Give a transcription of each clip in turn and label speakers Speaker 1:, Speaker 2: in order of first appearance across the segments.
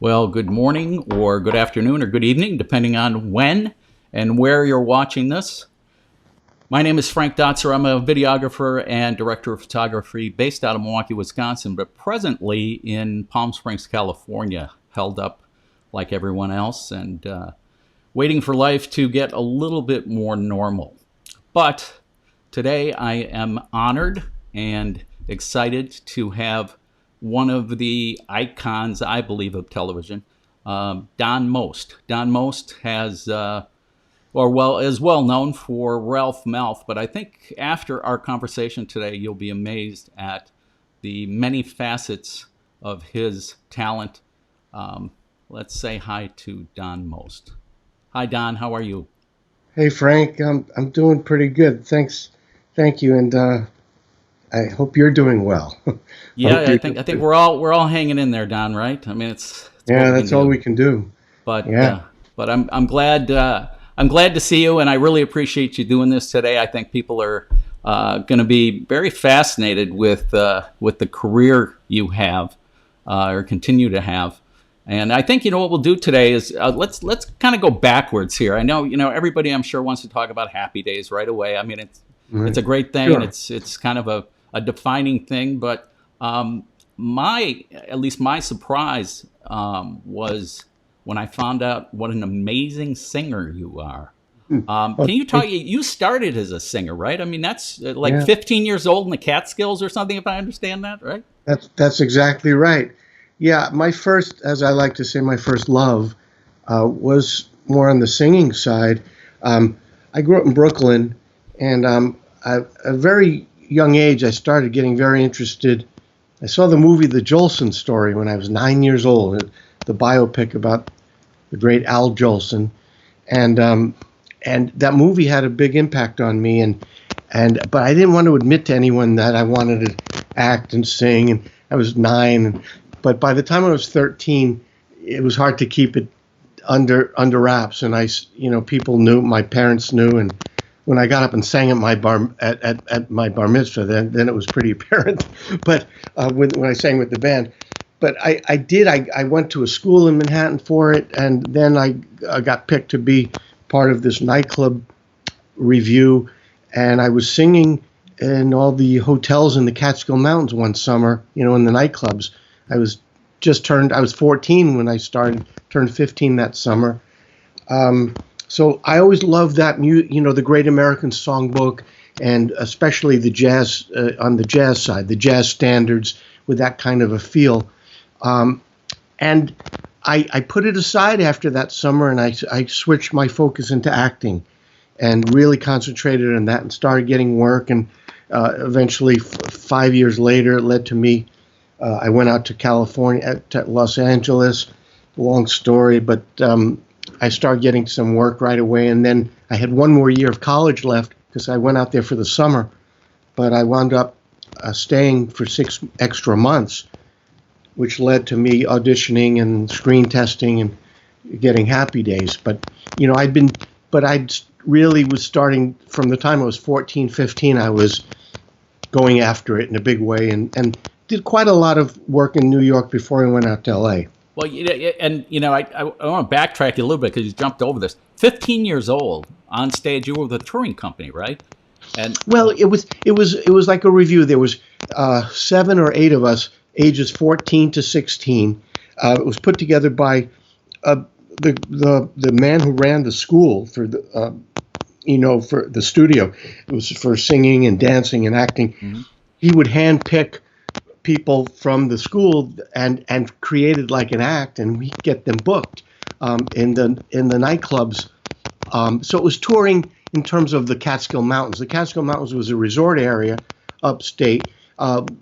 Speaker 1: Well, good morning or good afternoon or good evening, depending on when and where you're watching this. My name is Frank Dotzer. I'm a videographer and director of photography based out of Milwaukee, Wisconsin, but presently in Palm Springs, California, held up like everyone else and waiting for life to get a little bit more normal. But today I am honored and excited to have one of the icons, I believe, of television, Don Most. Don Most is well known for Ralph Malph, but I think after our conversation today, you'll be amazed at the many facets of his talent. Let's say hi to Don Most. Hi, Don. How are you?
Speaker 2: Hey Frank, I'm doing pretty good. Thank you, and I hope you're doing well. I
Speaker 1: Yeah,
Speaker 2: hope
Speaker 1: I
Speaker 2: you're
Speaker 1: think
Speaker 2: doing
Speaker 1: I think
Speaker 2: good.
Speaker 1: we're all hanging in there, Don. Right? I mean, it's what
Speaker 2: Yeah,
Speaker 1: we can
Speaker 2: that's all
Speaker 1: do.
Speaker 2: we can do.
Speaker 1: But
Speaker 2: Yeah,
Speaker 1: uh, but I'm glad to see you, and I really appreciate you doing this today. I think people are going to be very fascinated with the career you have or continue to have. And I think what we'll do today is let's kind of go backwards here. I know everybody I'm sure wants to talk about Happy Days right away. I mean it's
Speaker 2: right.
Speaker 1: a great thing and
Speaker 2: Sure.
Speaker 1: it's kind of a defining thing. But my at least my surprise was when I found out what an amazing singer you are.
Speaker 2: Oh,
Speaker 1: Can you talk?
Speaker 2: thank
Speaker 1: You started as a singer, right? I mean, that's like
Speaker 2: Yeah,
Speaker 1: 15 years old in the Catskills or something, if I understand that, right?
Speaker 2: that's exactly right. Yeah, my first, as I like to say, my first love was more on the singing side. Um, I grew up in Brooklyn, and at a very young age, I started getting very interested. I saw the movie The Jolson Story when I was 9 years old, the biopic about the great Al Jolson, and that movie had a big impact on me. But I didn't want to admit to anyone that I wanted to act and sing, and I was nine. But by the time I was 13, it was hard to keep it under wraps, and people knew, my parents knew, and when I got up and sang at my bar mitzvah, then it was pretty apparent. But when I sang with the band, but I went to a school in Manhattan for it, and then I got picked to be part of this nightclub review, and I was singing in all the hotels in the Catskill Mountains one summer, in the nightclubs. I was 14 when I started, turned 15 that summer. So I always loved that the Great American Songbook, and especially the jazz, on the jazz side, the jazz standards with that kind of a feel. And I put it aside after that summer, and I switched my focus into acting and really concentrated on that and started getting work. And eventually, 5 years later, it led to me. I went out to California, to Los Angeles. Long story, but I started getting some work right away. And then I had one more year of college left because I went out there for the summer. But I wound up staying for 6 extra months, which led to me auditioning and screen testing and getting Happy Days. But, I really was starting from the time I was 14, 15, I was going after it in a big way, and did quite a lot of work in New York before I went out to LA.
Speaker 1: Well, I want to backtrack you a little bit because you jumped over this. 15 years old on stage, you were with a touring company, right? And
Speaker 2: Well, it was like a review. There was 7 or 8 of us, ages 14 to 16. It was put together by the man who ran the school for for the studio. It was for singing and dancing and acting.
Speaker 1: Mhm.
Speaker 2: He would handpick people from the school and created like an act, and we get them booked in the nightclubs. So it was touring in terms of the Catskill Mountains. The Catskill Mountains was a resort area upstate,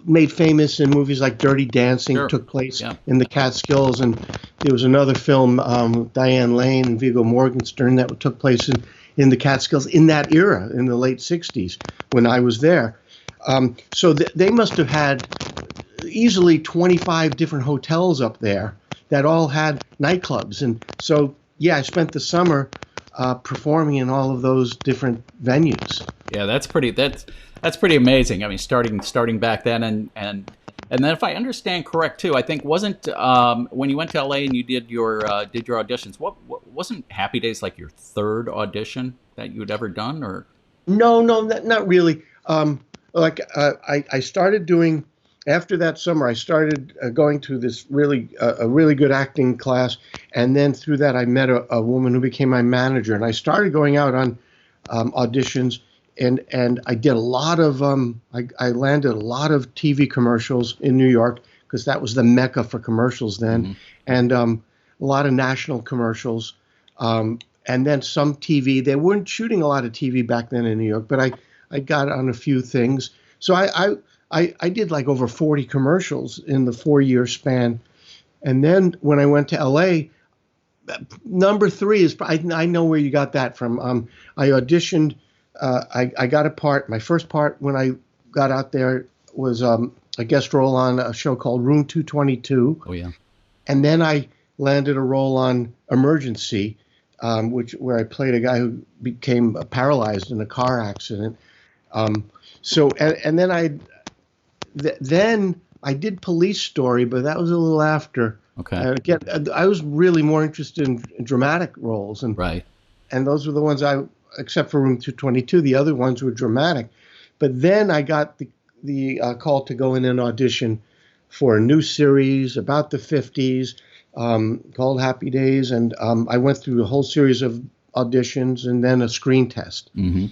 Speaker 2: made famous in movies like Dirty Dancing,
Speaker 1: Sure,
Speaker 2: took place
Speaker 1: yeah.
Speaker 2: in the Catskills, and there was another film, Diane Lane and Viggo Mortensen, that took place in the Catskills in that era, in the late 60s, when I was there. So they must have had easily 25 different hotels up there that all had nightclubs. And so, yeah, I spent the summer performing in all of those different venues.
Speaker 1: Yeah, that's pretty amazing. I mean, starting back then, and And then, if I understand correct too, I think wasn't when you went to LA and you did your auditions. What wasn't Happy Days like your third audition that you'd ever done, or?
Speaker 2: No, no, not really. I started doing after that summer. I started going to this a really good acting class, and then through that, I met a woman who became my manager, and I started going out on auditions, and I did a lot of I landed a lot of TV commercials in New York because that was the mecca for commercials then,
Speaker 1: Mm-hmm.
Speaker 2: and a lot of national commercials. And then some TV. They weren't shooting a lot of TV back then in New York, but I got on a few things. So I did like over 40 commercials in the 4-year span. And then when I went to LA, number three is I know where you got that from. I auditioned. I got a part. My first part when I got out there was a guest role on a show called Room 222.
Speaker 1: Oh yeah.
Speaker 2: And then I landed a role on Emergency, where I played a guy who became paralyzed in a car accident. And then I did Police Story, but that was a little after.
Speaker 1: Okay.
Speaker 2: Again, I was really more interested in dramatic roles,
Speaker 1: Right.
Speaker 2: and those were the ones except for Room 222, the other ones were dramatic. But then I got the call to go in and audition for a new series about the 50s. Called Happy Days, and I went through a whole series of auditions and then a screen test.
Speaker 1: Mm-hmm.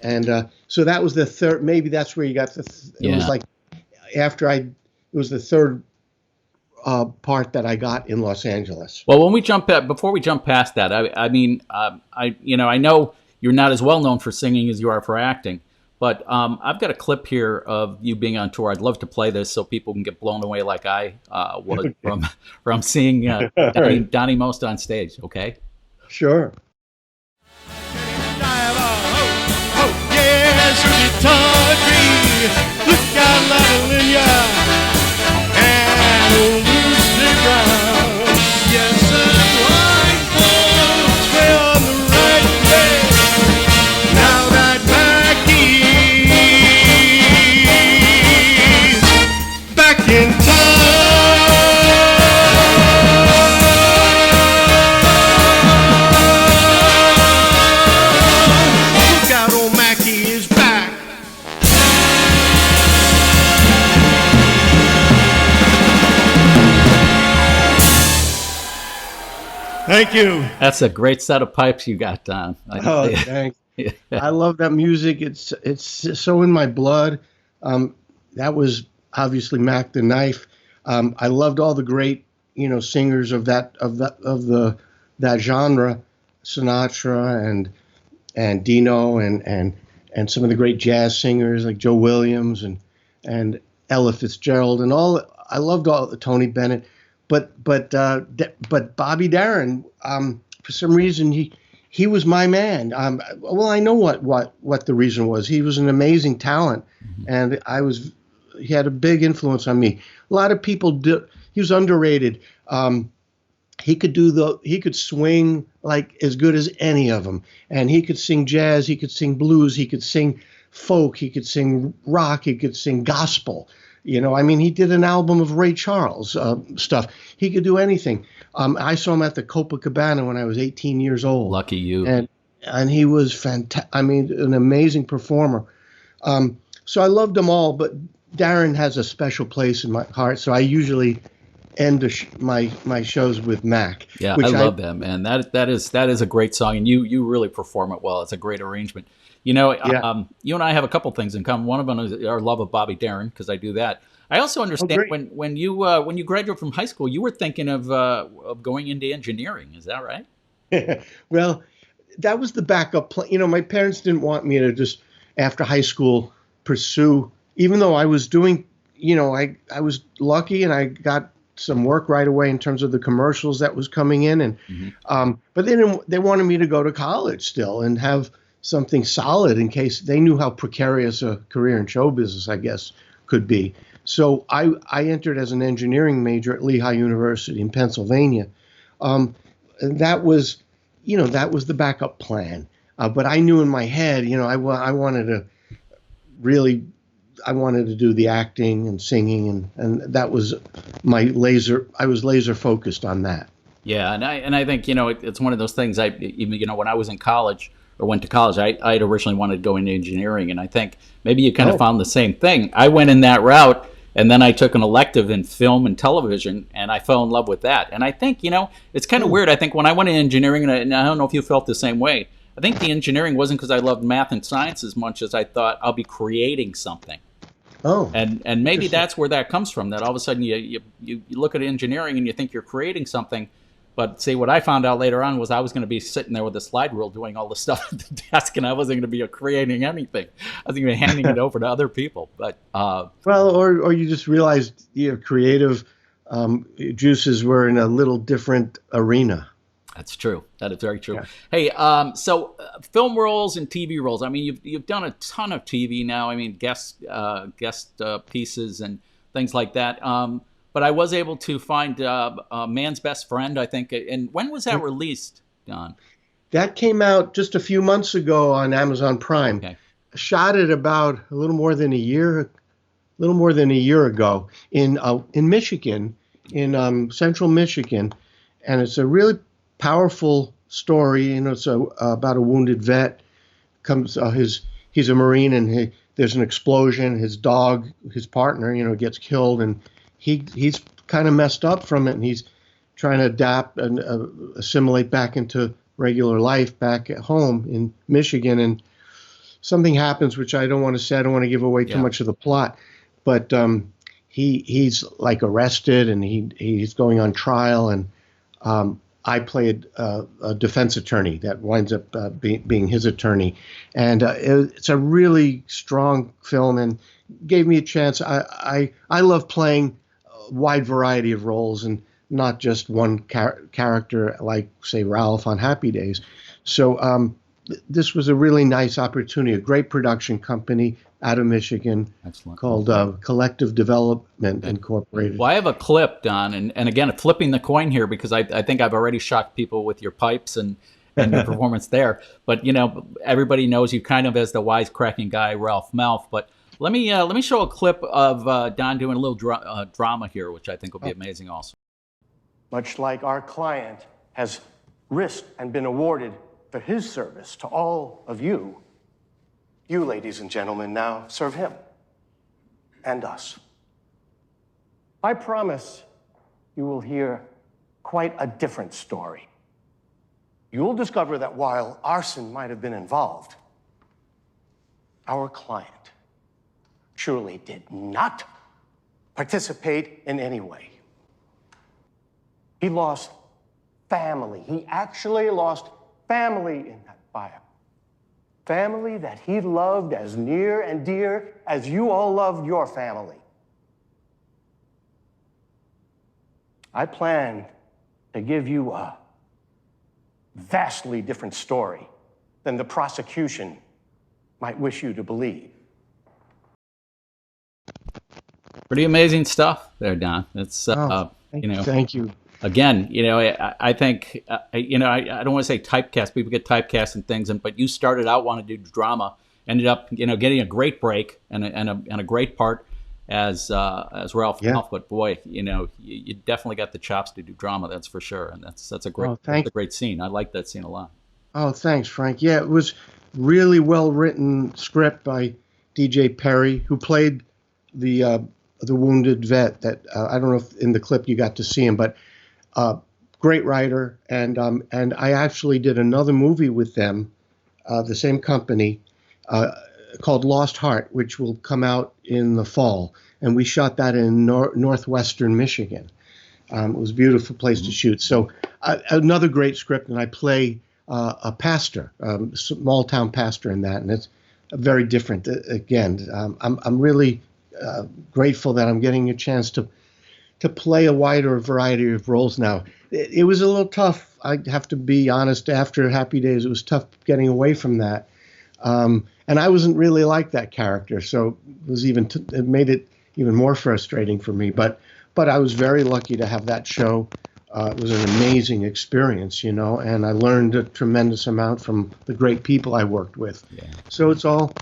Speaker 2: And so that was the third. Maybe that's where you got it was like it was the third part that I got in Los Angeles.
Speaker 1: Well, before we jump past that, I mean, I know you're not as well known for singing as you are for acting, but I've got a clip here of you being on tour. I'd love to play this so people can get blown away like I was from seeing Donnie Most on stage. Okay.
Speaker 2: Sure.
Speaker 3: Thank you.
Speaker 1: That's a great set of pipes you got, Don.
Speaker 2: Oh, thanks. I love that music. It's so in my blood. That was obviously Mac the Knife. I loved all the great, singers of that genre, Sinatra and Dino and some of the great jazz singers like Joe Williams and Ella Fitzgerald and all. I loved all Tony Bennett. But Bobby Darin, for some reason, he was my man. Well, I know what the reason was. He was an amazing talent, and he had a big influence on me. A lot of people he was underrated. He could swing like as good as any of them, and he could sing jazz, he could sing blues, he could sing folk, he could sing rock, he could sing gospel. He did an album of Ray Charles stuff. He could do anything. I saw him at the Copacabana when I was 18 years old.
Speaker 1: Lucky you.
Speaker 2: And he was fantastic. An amazing performer. So I loved them all, but Darin has a special place in my heart. So I usually end my shows with Mac.
Speaker 1: Yeah, I love that, man. That is a great song, and you really perform it well. It's a great arrangement. You and I have a couple things in common. One of them is our love of Bobby Darin, because I do that. I also understand when you graduated from high school, you were thinking of going into engineering. Is that right?
Speaker 2: Well, that was the backup plan. My parents didn't want me to just after high school pursue, even though I was doing, I was lucky and I got some work right away in terms of the commercials that was coming in, and but they wanted me to go to college still and have something solid in case they knew how precarious a career in show business, I guess, could be. So I entered as an engineering major at Lehigh University in Pennsylvania. And that was the backup plan. But I knew in my head, I wanted to really I wanted to do the acting and singing, and that was I was laser focused on that.
Speaker 1: Yeah, and I think it's one of those things. I even when I was in college or went to college, I had originally wanted to go into engineering, and I think maybe you kind of
Speaker 2: Oh,
Speaker 1: found the same thing. I went in that route, and then I took an elective in film and television, and I fell in love with that. And I think it's kind of weird. I think when I went into engineering, and I don't know if you felt the same way. I think the engineering wasn't because I loved math and science as much as I thought I'll be creating something.
Speaker 2: oh,
Speaker 1: And maybe that's where that comes from. That all of a sudden you look at engineering and you think you're creating something, but see what I found out later on was I was going to be sitting there with a slide rule doing all the stuff at the desk, and I wasn't going to be creating anything. I was going to be handing it over to other people. But
Speaker 2: well, or you just realized your creative juices were in a little different arena.
Speaker 1: that's true. That is very true.
Speaker 2: Yeah.
Speaker 1: Hey, so film roles and TV roles. I mean, you've done a ton of TV now. I mean, guest pieces and things like that. But I was able to find Man's Best Friend, I think. And when was that released, Don?
Speaker 2: That came out just a few months ago on Amazon Prime.
Speaker 1: Okay.
Speaker 2: Shot it about a little more than a year ago in Michigan, in central Michigan, and it's a really powerful story. It's about a wounded vet. He's a Marine, and there's an explosion. His dog, his partner, gets killed, and he's kind of messed up from it, and he's trying to adapt and assimilate back into regular life back at home in Michigan. And something happens, which I don't want to say. I don't want to give away too much of the plot, but he's like arrested, and he's going on trial, and I played a defense attorney that winds up being his attorney, and it's a really strong film and gave me a chance. I love playing a wide variety of roles and not just one character like, say, Ralph on Happy Days. So this was a really nice opportunity, a great production company out of Michigan.
Speaker 1: Excellent.
Speaker 2: Called Collective Development Incorporated.
Speaker 1: Well, I have a clip, Don, and again, flipping the coin here because I think I've already shocked people with your pipes and your performance there. But everybody knows you kind of as the wisecracking guy, Ralph Malph. But let me show a clip of Don doing a little drama here, which I think will be amazing also.
Speaker 4: Much like our client has risked and been awarded for his service to all of you, you, ladies and gentlemen, now serve him and us. I promise you will hear quite a different story. You'll discover that while arson might have been involved, our client surely did not participate in any way. He lost family. He actually lost family in that fire. Family that he loved as near and dear as you all loved your family. I plan to give you a vastly different story than the prosecution might wish you to believe.
Speaker 1: Pretty amazing stuff there, Don. It's
Speaker 2: Thank you.
Speaker 1: Again, I think, I don't want to say typecast. People get typecast and things, but you started out wanting to do drama, ended up, getting a great break and a great part as Ralph Malph. But boy, you definitely got the chops to do drama. That's for sure, and that's a great scene. I like that scene a lot.
Speaker 2: Oh, thanks, Frank. Yeah, it was really well written script by DJ Perry, who played the wounded vet. That I don't know if in the clip you got to see him, but. Great writer, and I actually did another movie with them, the same company, called Lost Heart, which will come out in the fall, and we shot that in northwestern Michigan. It was a beautiful place to shoot. So another great script, and I play a pastor, small town pastor in that, and it's very different. Again, I'm really grateful that I'm getting a chance to play a wider variety of roles now. It was a little tough. I have to be honest. After Happy Days, it was tough getting away from that. And I wasn't really like that character, so it made it even more frustrating for me. But I was very lucky to have that show. It was an amazing experience, and I learned a tremendous amount from the great people I worked with.
Speaker 1: Yeah.
Speaker 2: So it's all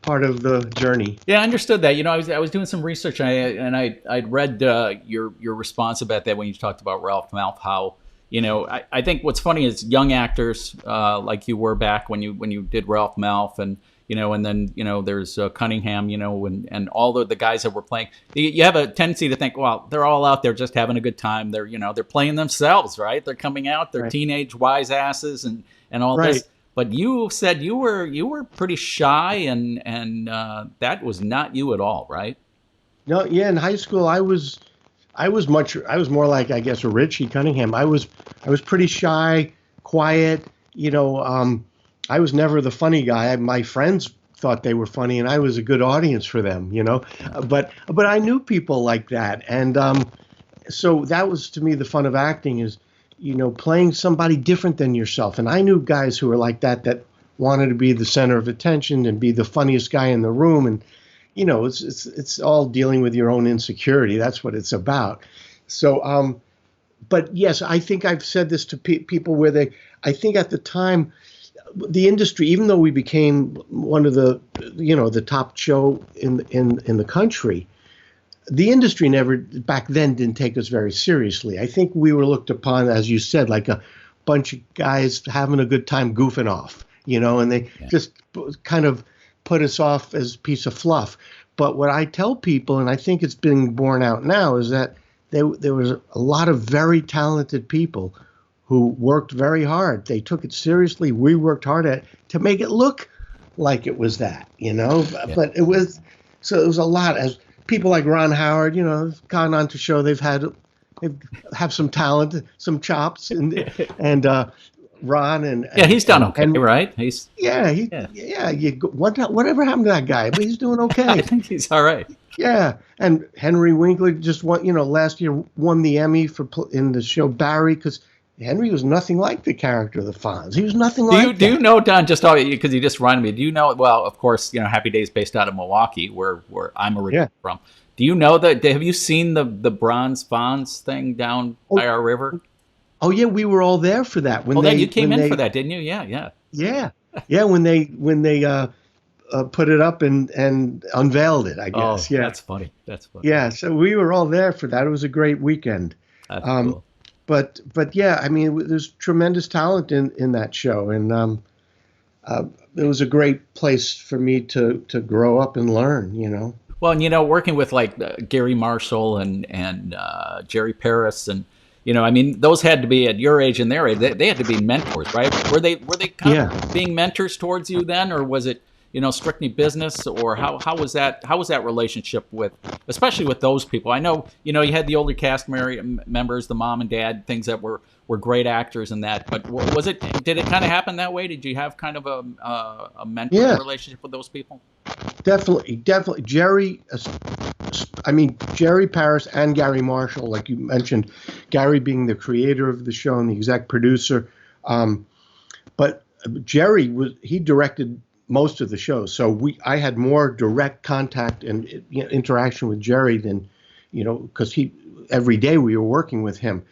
Speaker 2: part of the journey.
Speaker 1: Yeah, I understood that. I was doing some research, and I'd read your response about that when you talked about Ralph Malph. How I think what's funny is young actors like you were back when you did Ralph Malph, and and then there's Cunningham, and all the guys that were playing. You have a tendency to think, well, they're all out there just having a good time. They're they're playing themselves, right? They're coming out, they're
Speaker 2: Right.
Speaker 1: teenage wise asses, and all
Speaker 2: Right.
Speaker 1: this. But you said you were pretty shy, and that was not you at all, right?
Speaker 2: No, yeah, in high school I was more like, I guess, a Richie Cunningham. I was pretty shy, quiet, I was never the funny guy. My friends thought they were funny and I was a good audience for them. But I knew people like that, and so that was, to me, the fun of acting is, playing somebody different than yourself. And I knew guys who were like that wanted to be the center of attention and be the funniest guy in the room. And, it's all dealing with your own insecurity. That's what it's about. So, but yes, I think I've said this to people I think at the time, the industry, even though we became one of the, the top show in the country, the industry never back then didn't take us very seriously. I think we were looked upon, as you said, like a bunch of guys having a good time goofing off, and they just kind of put us off as a piece of fluff. But what I tell people, and I think it's being borne out now, is that there was a lot of very talented people who worked very hard. They took it seriously. We worked hard to make it look like it was that, But it was a lot. As people like Ron Howard, have gone on to show they have some talent, some chops, and Ron and
Speaker 1: Yeah, he's done okay,
Speaker 2: and,
Speaker 1: right?
Speaker 2: Whatever happened to that guy? But he's doing okay.
Speaker 1: I think he's all right.
Speaker 2: Yeah, and Henry Winkler just won. Last year won the Emmy in the show Barry, because Henry was nothing like the character of the Fonz. He was nothing like that.
Speaker 1: Do you know, Don, just because you just reminded me, do you know, well, of course, Happy Days based out of Milwaukee, where I'm originally from. Do you know have you seen the bronze Fonz thing down by our river?
Speaker 2: Oh yeah, we were all there for that.
Speaker 1: You came in for that, didn't you? Yeah.
Speaker 2: Yeah. When they put it up and unveiled it, I guess.
Speaker 1: Oh,
Speaker 2: yeah,
Speaker 1: that's funny.
Speaker 2: Yeah, so we were all there for that. It was a great weekend.
Speaker 1: That's cool.
Speaker 2: But yeah, I mean, there's tremendous talent in that show, and it was a great place for me to grow up and learn.
Speaker 1: Well, and working with like Gary Marshall and Jerry Paris, and I mean, those had to be at your age and their age. They had to be mentors, right? Were they kind of being mentors towards you then, or was it strictly business, or how was that relationship especially with those people? I know you had the older cast members, the mom and dad, things that were great actors and that, but did it kind of happen that way? Did you have kind of a mentor relationship with those people?
Speaker 2: Definitely. Jerry Paris and Gary Marshall, like you mentioned, Gary being the creator of the show and the exec producer, but Jerry he directed most of the shows, so I had more direct contact and interaction with Jerry than, because every day we were working with him.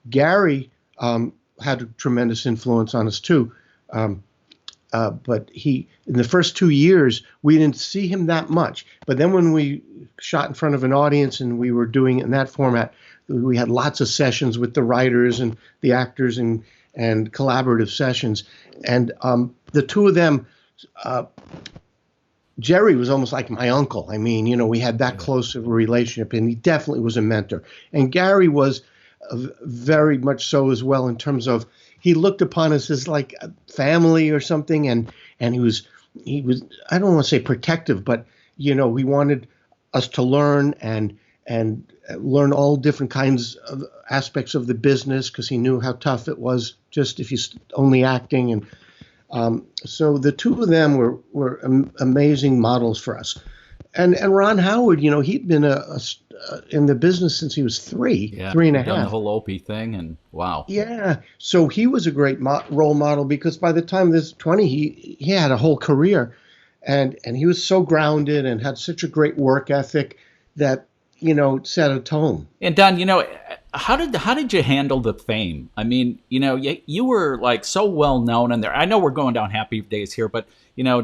Speaker 2: Gary had a tremendous influence on us too, but in the first 2 years we didn't see him that much. But then when we shot in front of an audience and we were doing it in that format, we had lots of sessions with the writers and the actors and collaborative sessions, and the two of them. Jerry was almost like my uncle. I mean, we had that close of a relationship, and he definitely was a mentor. And Gary was very much so as well, in terms of he looked upon us as like a family or something, and he was I don't want to say protective, but he wanted us to learn and learn all different kinds of aspects of the business, because he knew how tough it was just if you only acting. And so the two of them were amazing models for us. And Ron Howard, he'd been in the business since he was three and a half.
Speaker 1: Done the whole Opie thing, and wow.
Speaker 2: Yeah, so he was a great role model, because by the time he was 20, he had a whole career, and he was so grounded and had such a great work ethic that set a tone.
Speaker 1: And Don, how did you handle the fame? I mean, you were like so well known in there. I know we're going down happy days here, but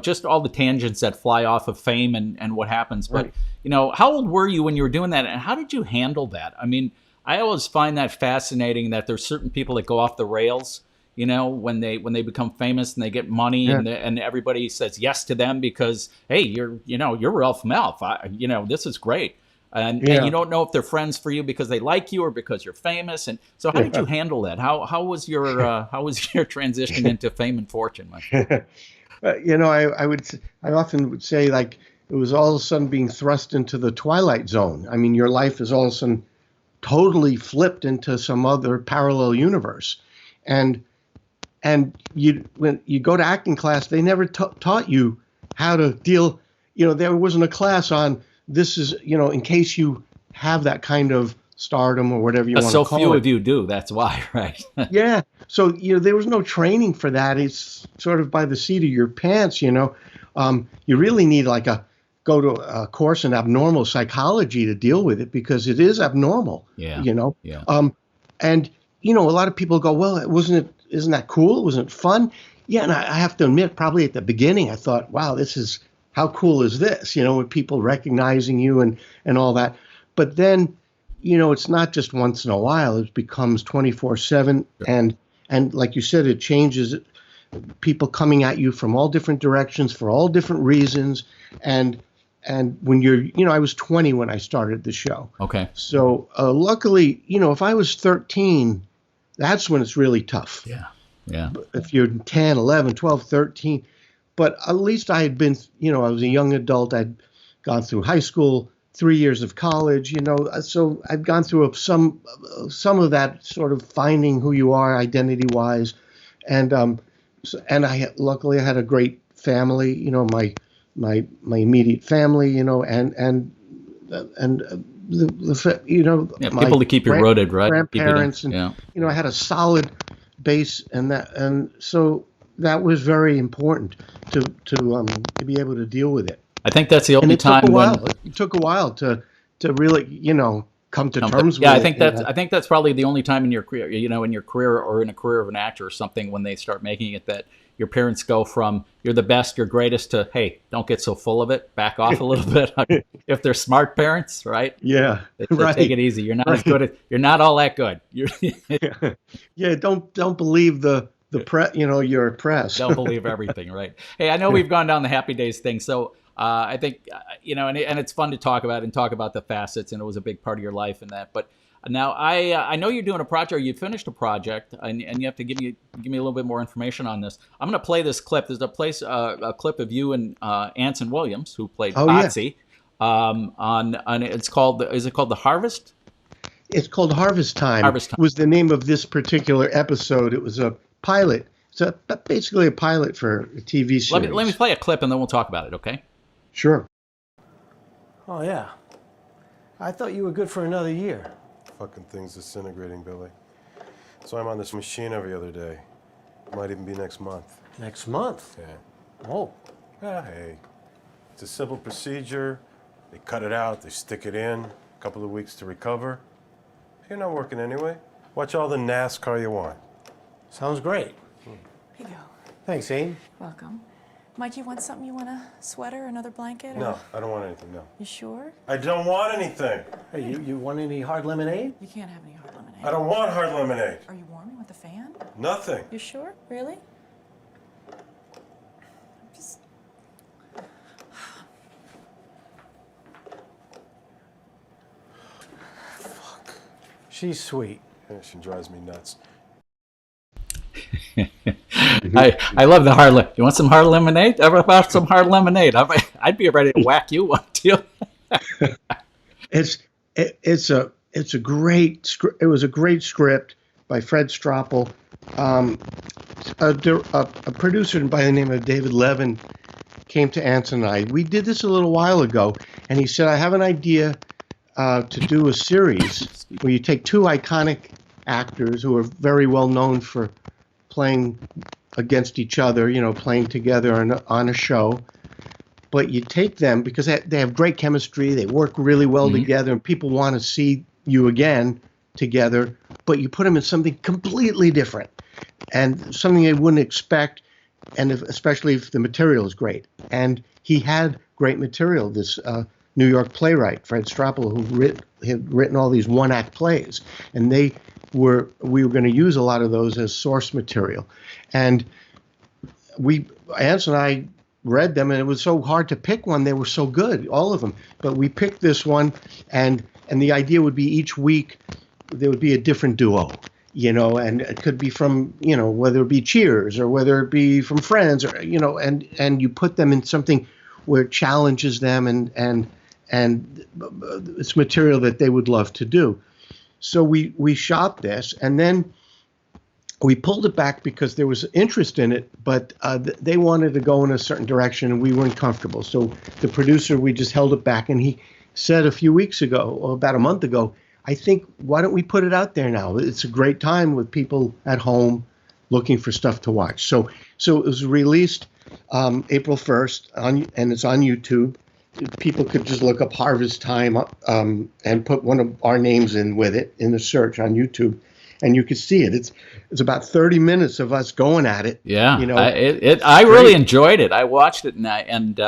Speaker 1: just all the tangents that fly off of fame and what happens. But
Speaker 2: Right.
Speaker 1: how old were you when you were doing that, and how did you handle that? I mean, I always find that fascinating that there's certain people that go off the rails. When they become famous and they get money
Speaker 2: Yeah.
Speaker 1: and everybody says yes to them because hey, you're Ralph Malph. This is great. And
Speaker 2: Yeah.
Speaker 1: you don't know if they're friends for you because they like you or because you're famous. And so, how did you handle that? How was your transition into fame and fortune? My friend?
Speaker 2: I often would say like it was all of a sudden being thrust into the twilight zone. I mean, your life is all of a sudden totally flipped into some other parallel universe, and when you go to acting class, they never taught you how to deal. There wasn't a class on this is in case you have that kind of stardom or whatever you want
Speaker 1: So
Speaker 2: to call
Speaker 1: few
Speaker 2: it.
Speaker 1: of you do. That's why, right?
Speaker 2: Yeah. So, there was no training for that. It's sort of by the seat of your pants. You really need go to a course in abnormal psychology to deal with it because it is abnormal.
Speaker 1: Yeah. Yeah.
Speaker 2: And, a lot of people go, well, isn't that cool? Wasn't it fun? Yeah. And I have to admit, probably at the beginning, I thought, wow, how cool is this? With people recognizing you and all that. But then, it's not just once in a while. It becomes 24/7. And like you said, it changes. People coming at you from all different directions for all different reasons. And when I was 20 when I started the show.
Speaker 1: Okay.
Speaker 2: So luckily, if I was 13, that's when it's really tough.
Speaker 1: Yeah. Yeah.
Speaker 2: If you're 10, 11, 12, 13. But at least I had been, I was a young adult. I'd gone through high school, 3 years of college, so I've gone through some of that sort of finding who you are identity-wise. And luckily I had a great family, my immediate family, and
Speaker 1: Yeah.
Speaker 2: my
Speaker 1: People to keep you rooted, right?
Speaker 2: grandparents,
Speaker 1: Keep it in.
Speaker 2: and I had a solid base, and so that was very important to be able to deal with it.
Speaker 1: I think that's the
Speaker 2: And
Speaker 1: only
Speaker 2: it took
Speaker 1: time
Speaker 2: a while.
Speaker 1: when.
Speaker 2: It took a while to really come to terms with
Speaker 1: Yeah,
Speaker 2: it.
Speaker 1: I think that's probably the only time in your career, in your career or in a career of an actor or something, when they start making it that your parents go from you're the best, you're greatest to hey, don't get so full of it, back off a little bit. If they're smart parents, right?
Speaker 2: Yeah,
Speaker 1: They say,
Speaker 2: right.
Speaker 1: take it easy. You're not as good at. You're not all that good. You're
Speaker 2: Yeah, don't believe your press.
Speaker 1: don't believe everything, right? Hey, I know we've gone down the happy days thing, so I think and it's fun to talk about the facets, and it was a big part of your life and that. But now I know you're doing a project, or you finished a project, and you have to give me a little bit more information on this. I'm going to play this clip. There's a clip of you and Anson Williams, who played
Speaker 2: Oh, yeah.
Speaker 1: Potsy. On it's called is it called The Harvest?
Speaker 2: It's called Harvest Time.
Speaker 1: Harvest Time.
Speaker 2: Was the name of this particular episode. It was a pilot. It's basically a pilot for a TV series.
Speaker 1: Let me play a clip, and then we'll talk about it. Okay.
Speaker 2: Sure.
Speaker 5: Oh, yeah. I thought you were good for another year.
Speaker 6: Fucking thing's disintegrating, Billy. So I'm on this machine every other day. Might even be next month.
Speaker 5: Next month?
Speaker 6: Yeah.
Speaker 5: Oh.
Speaker 6: Ah, hey. It's a simple procedure. They cut it out, they stick it in, a couple of weeks to recover. You're not working anyway. Watch all the NASCAR you want.
Speaker 5: Sounds great.
Speaker 7: Here you go.
Speaker 5: Thanks, Aim.
Speaker 7: Welcome. Mike, you want something? You want a sweater, another blanket? Or...
Speaker 6: No, I don't want anything, no.
Speaker 7: You sure?
Speaker 6: I don't want anything.
Speaker 5: Hey, you want any hard lemonade?
Speaker 7: You can't have any hard lemonade.
Speaker 6: I don't want hard lemonade.
Speaker 7: Are you warm? You want the fan?
Speaker 6: Nothing.
Speaker 7: You sure? Really? Just...
Speaker 5: She's sweet.
Speaker 6: Yeah, she drives me nuts.
Speaker 1: I love the hard. You want some hard lemonade? Ever about some hard lemonade? I'd be ready to whack you one too.
Speaker 2: It was a great script by Fred Stroppel. A producer by the name of David Levin came to Anson and I. We did this a little while ago, and he said, I have an idea to do a series where you take two iconic actors who are very well known for playing against each other, playing together on a show, but you take them because they have great chemistry, they work really well together, and people want to see you again together, but you put them in something completely different and something they wouldn't expect, and especially if the material is great. And he had great material, this New York playwright, Fred Strappel, who had written all these one-act plays, and we were going to use a lot of those as source material. And Ants and I read them, and it was so hard to pick one. They were so good, all of them. But we picked this one, and the idea would be each week there would be a different duo, and it could be from, whether it be Cheers or whether it be from Friends, or, and you put them in something where it challenges them and it's material that they would love to do. So we shot this, and then we pulled it back because there was interest in it, but they wanted to go in a certain direction, and we weren't comfortable. So the producer, we just held it back, and he said a few weeks ago, or about a month ago, I think, why don't we put it out there now? It's a great time with people at home looking for stuff to watch. So it was released April 1st, and it's on YouTube. People could just look up Harvest Time and put one of our names in with it in the search on YouTube, and you could see it. It's about 30 minutes of us going at it.
Speaker 1: Yeah, I really enjoyed it. I watched it, and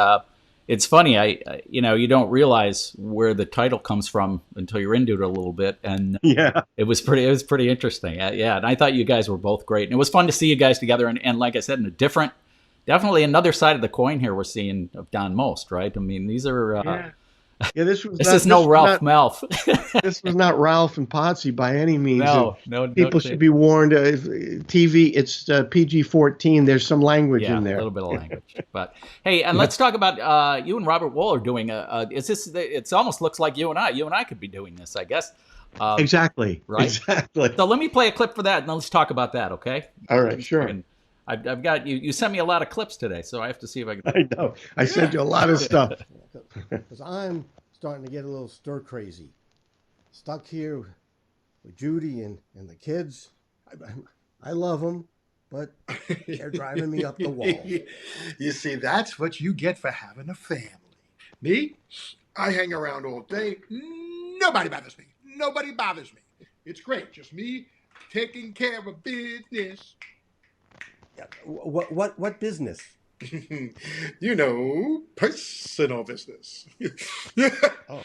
Speaker 1: it's funny. You don't realize where the title comes from until you're into it a little bit, and
Speaker 2: yeah,
Speaker 1: it was pretty interesting. Yeah, and I thought you guys were both great, and it was fun to see you guys together. And like I said, in a different. Definitely another side of the coin here we're seeing of Don Most, right? I mean, these are...
Speaker 2: this
Speaker 1: is no Ralph Malph.
Speaker 2: This was not Ralph and Potsy by any means.
Speaker 1: No.
Speaker 2: People should be warned. TV, it's PG-14. There's some language in there.
Speaker 1: A little bit of language. But hey, and let's talk about you and Robert Wuhl are doing it almost looks like you and I could be doing this, I guess.
Speaker 2: Exactly.
Speaker 1: Right?
Speaker 2: Exactly.
Speaker 1: So let me play a clip for that, and let's talk about that, okay?
Speaker 2: All right, sure.
Speaker 1: I've got you sent me a lot of clips today, so I have to see if I can.
Speaker 2: I know. I sent you a lot of stuff.
Speaker 5: Because I'm starting to get a little stir crazy. Stuck here with Judy and the kids. I love them, but they're driving me up the wall.
Speaker 8: You see, that's what you get for having a family. Me? I hang around all day. Nobody bothers me. Nobody bothers me. It's great. Just me taking care of business.
Speaker 5: What business?
Speaker 8: Personal business.
Speaker 5: Oh,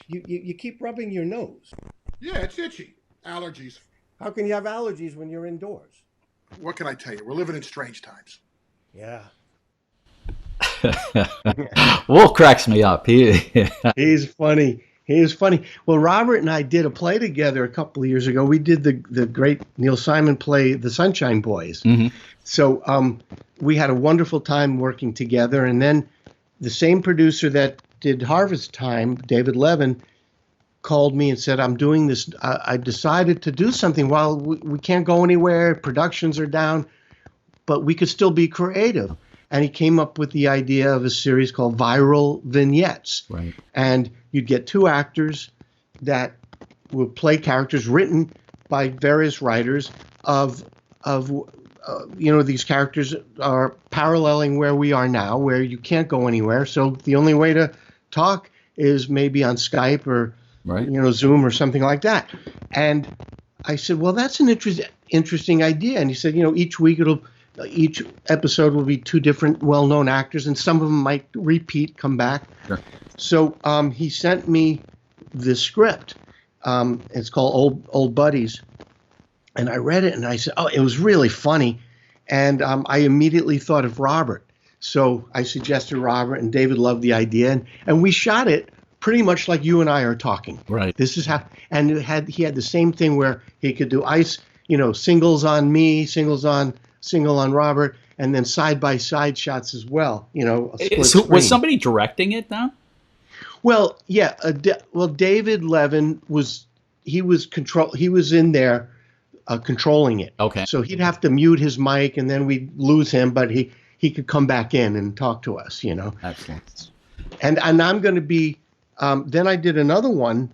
Speaker 5: you keep rubbing your nose.
Speaker 8: Yeah, it's itchy. Allergies.
Speaker 5: How can you have allergies when you're indoors?
Speaker 8: What can I tell you? We're living in strange times.
Speaker 5: Yeah.
Speaker 1: Wolf cracks me up.
Speaker 2: He's funny. He is funny. Well, Robert and I did a play together a couple of years ago. We did the great Neil Simon play, The Sunshine Boys. Mm-hmm. So we had a wonderful time working together. And then the same producer that did Harvest Time, David Levin, called me and said, I'm doing this. I decided to do something. While we can't go anywhere, productions are down, but we could still be creative. And he came up with the idea of a series called Viral Vignettes. Right. And you'd get two actors that will play characters written by various writers of these characters are paralleling where we are now, where you can't go anywhere. So the only way to talk is maybe on Skype or, Zoom or something like that. And I said, well, that's an interesting idea. And he said, each episode will be two different well-known actors, and some of them might repeat, come back. Sure. So he sent me this script. It's called Old Buddies. And I read it, and I said, oh, it was really funny. And I immediately thought of Robert. So I suggested Robert, and David loved the idea. And we shot it pretty much like you and I are talking. Right. This is how, and he had the same thing where he could do singles on me, single on Robert, and then side-by-side shots as well,
Speaker 1: So was somebody directing it now?
Speaker 2: Well, yeah. David Levin was in there controlling it. Okay. So he'd have to mute his mic, and then we'd lose him, but he could come back in and talk to us, Excellent. And I'm going to be, then I did another one,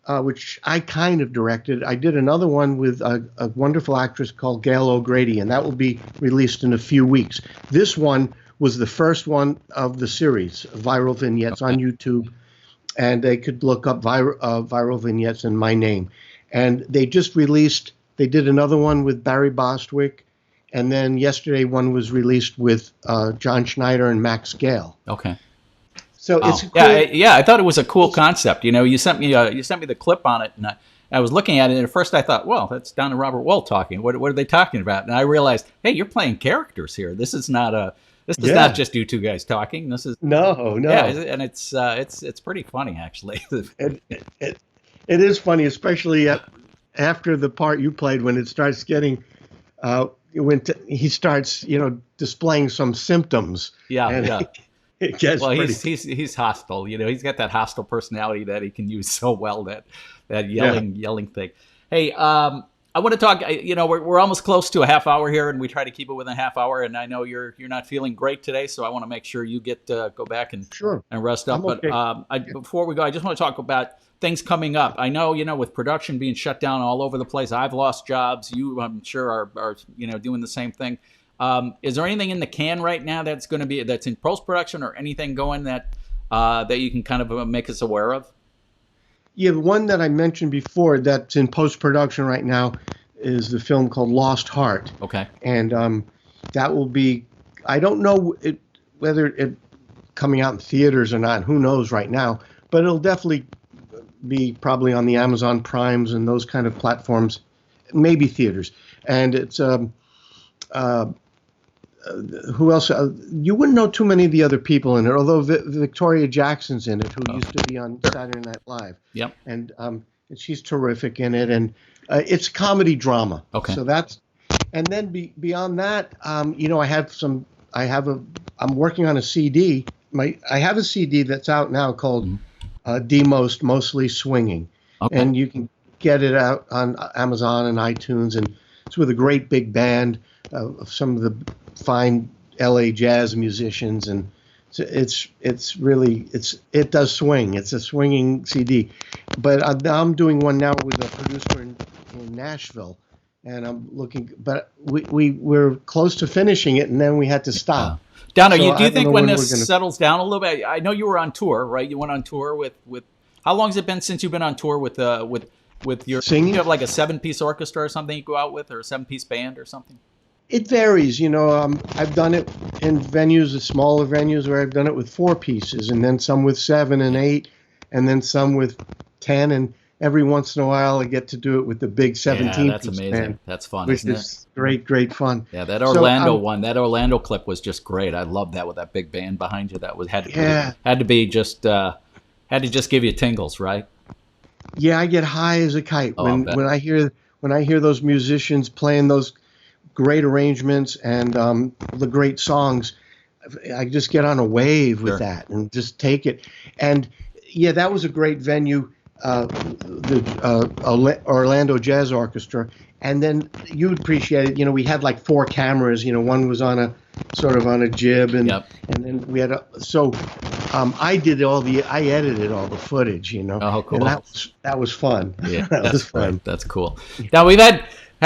Speaker 2: which I kind of directed. I did another one with a wonderful actress called Gail O'Grady, and that will be released in a few weeks. This one was the first one of the series, Viral Vignettes, on YouTube. And they could look up Viral Vignettes and my name. And they just released, they did another one with Barry Bostwick. And then yesterday one was released with John Schneider and Max Gale.
Speaker 1: Okay.
Speaker 2: So
Speaker 1: Oh.
Speaker 2: it's cool.
Speaker 1: Yeah, I thought it was a cool concept. You know, you sent me the clip on it, and I was looking at it, and at first I thought, well, that's Don and Robert Wuhl talking. What are they talking about? And I realized, hey, you're playing characters here. This is not
Speaker 2: Yeah.
Speaker 1: just you two guys talking. This is
Speaker 2: No.
Speaker 1: yeah, and it's pretty funny actually.
Speaker 2: It is funny, especially after the part you played when it starts getting, he starts, displaying some symptoms.
Speaker 1: Yeah,
Speaker 2: and
Speaker 1: yeah.
Speaker 2: It gets
Speaker 1: Well,
Speaker 2: pretty.
Speaker 1: he's hostile. You know, he's got that hostile personality that he can use so well. That yelling thing. Hey, I want to talk. We're almost close to a half hour here, and we try to keep it within a half hour. And I know you're not feeling great today, so I want to make sure you get go back and
Speaker 2: Sure.
Speaker 1: and rest up.
Speaker 2: I'm okay.
Speaker 1: But before we go, I just want to talk about things coming up. I know, with production being shut down all over the place, I've lost jobs. You, I'm sure, are doing the same thing. Is there anything in the can right now that's in post production or anything going that you can kind of make us aware of?
Speaker 2: Yeah, the one that I mentioned before that's in post-production right now is the film called Lost Heart.
Speaker 1: Okay.
Speaker 2: And that will be, I don't know whether it coming out in theaters or not, who knows right now, but it'll definitely be probably on the Amazon Primes and those kind of platforms, maybe theaters. And it's, who else? You wouldn't know too many of the other people in it, although Victoria Jackson's in it, who used to be on Saturday Night Live.
Speaker 1: Yep.
Speaker 2: And she's terrific in it, and it's comedy drama.
Speaker 1: Okay.
Speaker 2: So that's, and then beyond that, I'm working on a CD. I have a CD that's out now called D-Most, Mostly Swinging.
Speaker 1: Okay.
Speaker 2: And you can get it out on Amazon and iTunes, and it's with a great big band of some of the fine LA jazz musicians, and it does swing. It's a swinging CD. But I'm doing one now with a producer in Nashville, and I'm looking. But we're close to finishing it, and then we had to stop.
Speaker 1: Donna,
Speaker 2: So
Speaker 1: do
Speaker 2: I
Speaker 1: you
Speaker 2: don't
Speaker 1: think
Speaker 2: know
Speaker 1: when
Speaker 2: when
Speaker 1: this
Speaker 2: we're gonna-
Speaker 1: settles down a little bit? I know you were on tour, right? You went on tour with how long has it been since you've been on tour with your
Speaker 2: Singing?
Speaker 1: You have like a 7-piece orchestra or something you go out with, or a 7-piece band or something?
Speaker 2: It varies, I've done it in venues, smaller venues, where I've done it with 4 pieces, and then some with 7 and 8, and then some with 10, and every once in a while I get to do it with the big 17
Speaker 1: Yeah, that's
Speaker 2: piece
Speaker 1: amazing.
Speaker 2: band,
Speaker 1: That's fun,
Speaker 2: which
Speaker 1: isn't it?
Speaker 2: is great fun.
Speaker 1: Yeah, that
Speaker 2: So,
Speaker 1: Orlando one, that Orlando clip was just great. I love that with that big band behind you. That had to just give you tingles, right?
Speaker 2: Yeah, I get high as a kite
Speaker 1: Oh, I bet.
Speaker 2: when I hear those musicians playing those great arrangements and the great songs. I just get on a wave with
Speaker 1: Sure.
Speaker 2: that and just take it. And yeah, that was a great venue, the Orlando Jazz Orchestra. And then you'd appreciate it. We had like 4 cameras. One was on a sort of on a jib, and
Speaker 1: Yep.
Speaker 2: and then we had I edited all the footage.
Speaker 1: Oh, cool.
Speaker 2: And that was fun.
Speaker 1: Yeah,
Speaker 2: that
Speaker 1: that's
Speaker 2: was fun.
Speaker 1: great. That's cool. Now we've had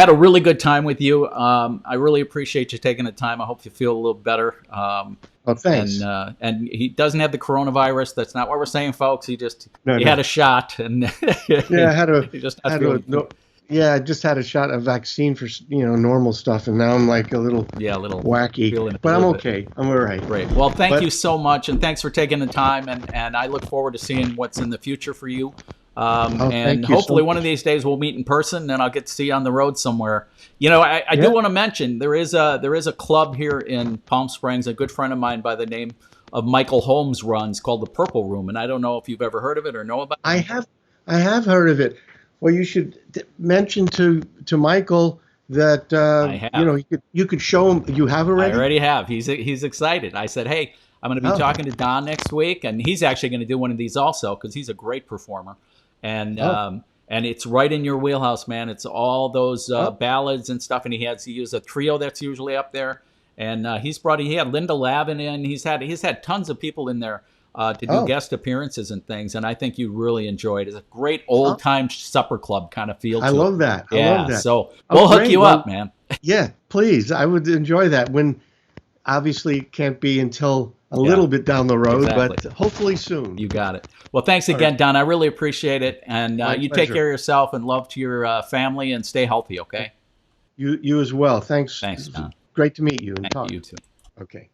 Speaker 1: a really good time with you. I really appreciate you taking the time. I hope you feel a little better.
Speaker 2: Oh, thanks.
Speaker 1: And he doesn't have the coronavirus. That's not what we're saying, folks. He
Speaker 2: No.
Speaker 1: had a shot, and
Speaker 2: Yeah, I had a
Speaker 1: he just
Speaker 2: I just had a shot of vaccine for normal stuff, and now I'm like a little wacky.
Speaker 1: feeling it a
Speaker 2: But I'm
Speaker 1: little bit.
Speaker 2: okay. I'm all right.
Speaker 1: Great. Well, thank
Speaker 2: But-
Speaker 1: you so much, and thanks for taking the time. And I look forward to seeing what's in the future for you. And
Speaker 2: thank you so
Speaker 1: hopefully one
Speaker 2: much.
Speaker 1: of these days we'll meet in person, and I'll get to see you on the road somewhere. I do want to mention there is a club here in Palm Springs. A good friend of mine by the name of Michael Holmes runs, called the Purple Room, and I don't know if you've ever heard of it or know about it.
Speaker 2: I have heard of it. Well, you should mention to Michael that
Speaker 1: I have.
Speaker 2: you could show him. You have already.
Speaker 1: I already have. He's excited. I said, hey, I'm going to be
Speaker 2: Oh.
Speaker 1: talking to Don next week, and he's actually going to do one of these also because he's a great performer, and it's right in your wheelhouse, man. It's all those ballads and stuff, and he uses a trio that's usually up there, and he had Linda Lavin in. He's had tons of people in there to do guest appearances and things, and I think you really enjoy it. It's a great old time supper club kind of feel.
Speaker 2: I
Speaker 1: to
Speaker 2: love
Speaker 1: it.
Speaker 2: that. I
Speaker 1: Yeah,
Speaker 2: love that.
Speaker 1: so
Speaker 2: Oh,
Speaker 1: we'll hook
Speaker 2: great.
Speaker 1: you
Speaker 2: Well,
Speaker 1: up, man.
Speaker 2: Yeah, please. I would enjoy that. When obviously can't be until a little bit down the road,
Speaker 1: Exactly.
Speaker 2: but hopefully soon.
Speaker 1: You got it. Well, thanks again, Don. I really appreciate it. And
Speaker 2: My
Speaker 1: you take
Speaker 2: pleasure.
Speaker 1: care of yourself and love to your family and stay healthy, okay?
Speaker 2: You as well. Thanks.
Speaker 1: Thanks, Don.
Speaker 2: Great to meet you and talk.
Speaker 1: You too.
Speaker 2: Okay.